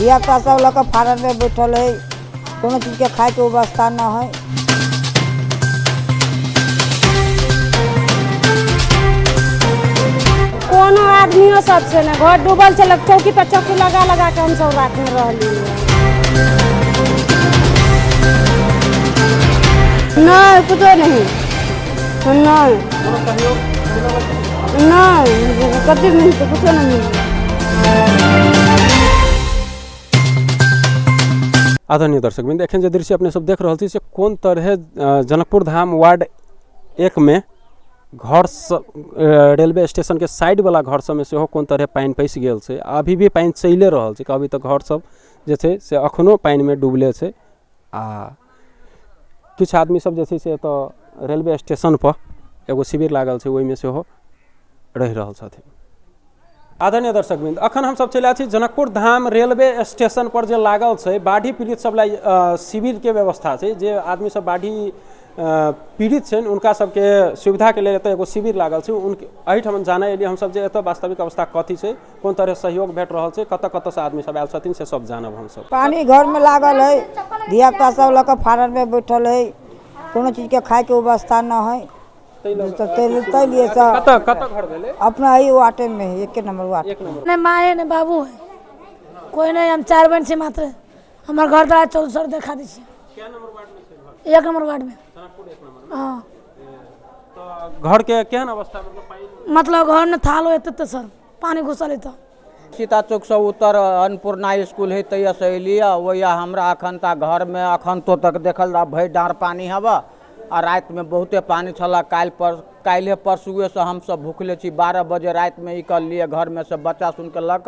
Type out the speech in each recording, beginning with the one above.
धिया पुता सब लग फार्म में बैठल है, कोनो चीज के खाए के व्यवस्था न है। कोनो आदमियों सब से ना घर डूबल चल चौकी पर चौकी लगा लगा के हम सब रात में रहली नहीं कुछ नहीं कति मिलते कुछ नहीं मिलते। आदरणीय दर्शकबिंद एखन जे दृश्य अपने सब देख रहल छी से कोन तरह जनकपुर धाम वार्ड 1 में घर रेलवे स्टेशन के साइड वाला घर सब में से कोन तरह पानी पैस गेल छै। अभी भी पानी चले रहल छै, अभी तक घर सब जे छै से अखनो पानी में डूबले छै। आ किछु आदमी सब जे छै से तो रेलवे स्टेशन पर एगो शिविर लागल छै, ओहि में से रहि रहल छथिन। आदरणीय दर्शकबिंद अखन हम सब चल आए छी जनकपुर धाम रेलवे स्टेशन पर जे लागल छै बाढ़ी पीड़ित सब शिविर के व्यवस्था छै। जे आदमी सब बाढ़ी पीड़ित छन उनका सबके सुविधा के लिए एगो शिविर लागल छै। उनके एहिठाम जाने एलिए हम सब जे एत वास्तविक अवस्था कथी छै, कोन तरह सहयोग भेट रहल छै, कत से आदमी सब आयल छथिन से सब जानब हम सब। पानी घर में लागल है, धिया पुता सब लग फार्म में बैठल है, कोनो चीज के खाए के व्यवस्था न है। अपना ही वाटे में है, 1 नंबर वाट ने माए ने बाबू है, कोई नहीं। हम 4 बहन से मात्र हमार घर द्वारा 1400 देखा दी। 1 नंबर वार्ड में। हाँ तो घर के केहन अवस्था मतलब घर में थाल होते तो सर पानी घुसल है। तो सीता चौक से उत्तर अन्नपूर्णा स्कूल है तैया से लिया वही हमरा अखन तक घर में अखन तो तक देखल भरि डाँर पानी हवा। आ रात में बहुते पानी छला। काल्हे परसुए से हम सब भूखले छी। 12 बजे रात में निकल लिए घर में से बच्चा सुन के लक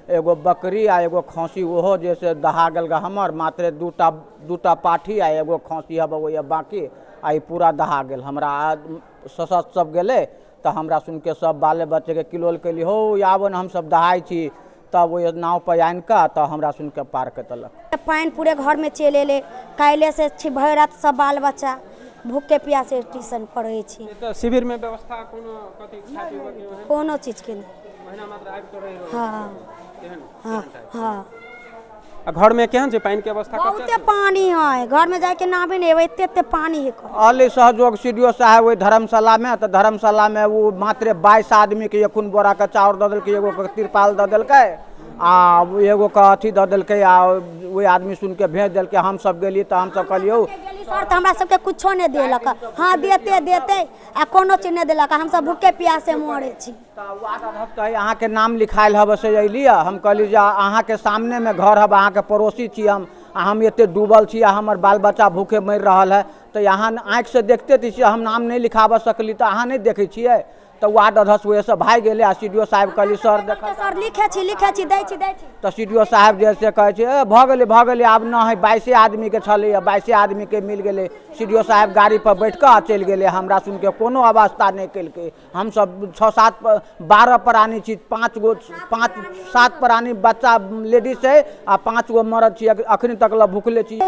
एगो बकरी आ एगो खसी ओहो जैसे दहा गल हमर मात्र दूटा पाठी आ एगो खसी हब वही बाकी आ पूरा दहा गेल हमरा। ससत सब गेले तो हमरा सुन के सब बाले बच्चे के किलोल के लिए हो आवन हम सब दहाई छी। तब वो नाव पर आन का तो हमरा सुन के पार के तलक। पानी पूरे घर में चले ले। काल्हे से भर रात सब बाल बच्चा भूख के प्यासे ट्यूशन पढ़े छी। शिविर में व्यवस्था कोनो चीज के नहीं। हाँ घर में केहन पानी के अवस्था बहुते पानी है, घर में जाके नहाबे नहीं एते पानी है। अली सहयोग सीडीओ साहब वही धर्मशाला में तो धर्मशाला में वो मात्र 22 आदमी के 1 बोरा का चाउर द दिल्के, एगो के तिरपाल द दिल्के आ एगो का अथी द दिल्के आ वही आदमी सुन के भेज दिल्के। हम सब गेली तो हम सब कहलियो सर तो हमरा सबके कुछो नहीं देलक। हाँ देते आ कोनो चीज नहीं देलक। हम सब भूखे प्यासे मरे छी। अहाँ के नाम लिखायल हब से अलिए। हम कहली जे अहाँ के सामने में घर हब, अहाँ के पड़ोसी छी हम एते डूबल छी आ हमर बाल बच्चा भूखे मर रहा है। तो यहाँ आँख से देखते थी हम नाम नहीं लिखाब सकली तो अहाँ नहीं देखे छिए। तो वार्ड अध्यक्ष वही से भाग गए। आ सीडीओ साहब कहली सर देख सर लिखे छी दै छी। तो सीडीओ साहब जैसे कहे भ गए आब न है 22 आदमी के छे 22 आदमी के मिल गए। सीडीओ साहब गाड़ी पर बैठ कर चल गए। हमरा सुन के कोनो अवस्था नहीं कल। हम सब 6-7-12 प्राणी छी, 5-7 प्राणी बच्चा लेडीज है आ 5 गो मर्द छी। अखनी तक भूखले छी।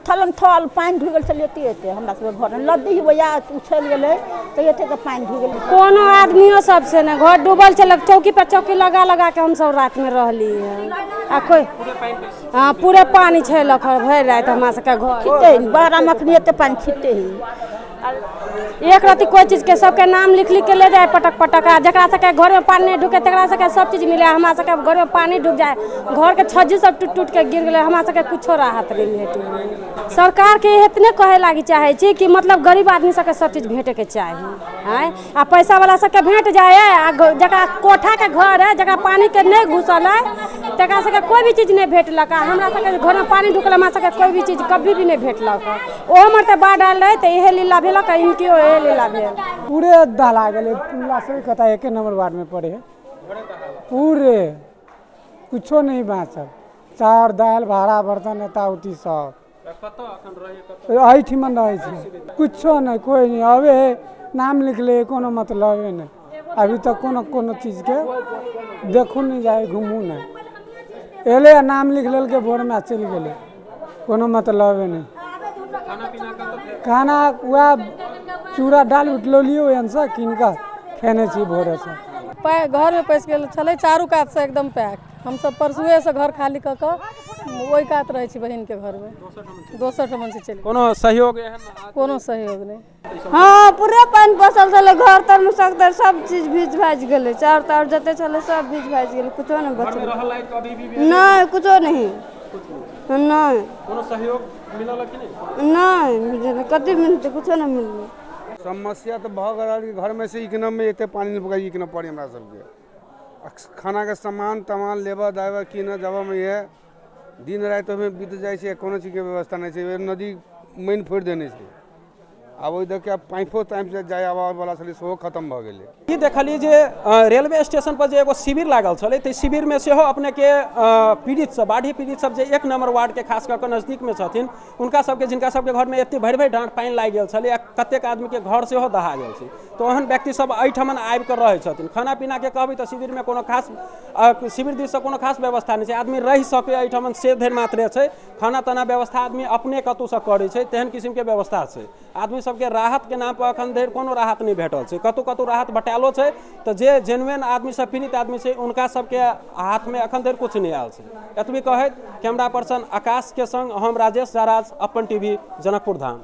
थलम थल पानी ढुक गल चलिए हमरा सब घर लद्दी वया उछल गेले तो एते के पानी ढुक गेल। कोनो आदमियों सब से ना घर डूबल चल चौकी पर चौकी लगा लगा के हम सब रात में रहली आ कोई हाँ पूरे पानी छलक भर रात हमरा सबके घर बाहर में अखनी एते पानी छिटे है। एक राति कोई चीज के सबके नाम लिख के ले जाए पटक आ जकरा सबके घर में पानी नहीं ढुके तकरा सबके सब चीज मिले। हमरा सबके घर में पानी ढुक जाए, घर के छज्जी सब टूट के गिर गए, हमरा सबके कुछो राहत नहीं भेटे। सरकार के इतने कहे लागी चाहे छी कि मतलब गरीब आदमी सबके सब चीज भेटे के चाही आ पैसा वाला सबके भेट जाए। आ जकरा कोठा के घर है, जकरा पानी के नहीं घुसल है तकरा सबके कोई भी चीज नहीं भेटलक। हमरा सबके घर में पानी ढुकल हमरा सबके कोई भी चीज कभी भी नहीं भेटलक। ओहो मर तो बाढ़ आल रहे तो यह लीला भेल इनकी लीला भेल। पूरे दहला गए से कहता 1 नंबर वार्ड में पड़े पूरे कुछो नहीं बाँचल। चाउर दाल भाड़ा बर्तन एता उठी सब एहिठिमन रहे कुछो नहीं कोई नहीं। अबे नाम लिखले कोनो मतलब नहीं। अभी तक कोनो चीज के देखू नहीं जाए घूमू नहीं एले नाम लिख लेल के भोर में चल गए कोनो मतलब नहीं। खाना वह चूड़ा डाल उठलियो से कीन कर खेने छी भोरे से। घर में पैस गए छे चारू कात से एकदम पैक। हम सब परसुए से घर खाली क वही कात रहे छी बहन के घर में दोसर ठमन से चली कोनो सहयोग एहन कोनो सहयोग नहीं। हाँ पूरे पानी बसल छले घर तर में सब चीज भीज भाज गेले चाउर ताउर जते छले सब भीज भाज गेले कुछो नहीं बचल रहल लाइट कभी भी नहीं कुछो नहीं नहीं कोनो सहयोग मिलल कि नहीं नहीं कति मिलते कुछो नहीं मिलले। समस्या तो भऽ गेल घर में से इकना में एते पानी नहीं पकाई इकना पड़ी हमरा सबके खाना के सामान तमान लेबा दाबा कीना जब में ये दिन रात में बीत जाए छै कोनो चीज के व्यवस्था नहीं छै नदी मेन फोड़ देने छै अब ओइ देख पाइपो टाइम से जाए आवा वाला छलै सेहो खत्म भऽ गेलै। ई देखलिए जे रेलवे स्टेशन पर जे एगो शिविर लागल छलै तऽ शिविर में सेहो अपने के पीड़ित सब बाढ़ी पीड़ित सब जे 1 नंबर वार्ड के खास करके नजदीक में छथिन उनका सबके जिनका सबके घर में एते भरि भरि डाँट पानि लागि गेल छलै कतेक आदमी के घर सेहो दहा गेल छै तो ओहन व्यक्ति सब एहिठमन आबि कऽ रहै छथिन खाना पीना के कहबै तऽ शिविर में कोनो खास शिविर दिस कोनो खास व्यवस्था नहीं छै आदमी रहि सके एहिठमन से धरि मात्रे छै खाना ताना व्यवस्था आदमी अपने कतौ से करै छै तेहन किस्म के व्यवस्था छै आदमी सबके राहत के नाम पर अखन धरि कोनो राहत नहीं भेटल छै कतौ कतौ राहत बटालो छै तऽ जे जेन्युइन आदमी सब पीड़ित आदमी छै उनका सबके हाथ में अखन धरि कुछ नहीं आयल छै। एतबी कहैत कैमरा पर्सन आकाश के संग हम राजेश जाराज अपन टीवी जनकपुर धाम।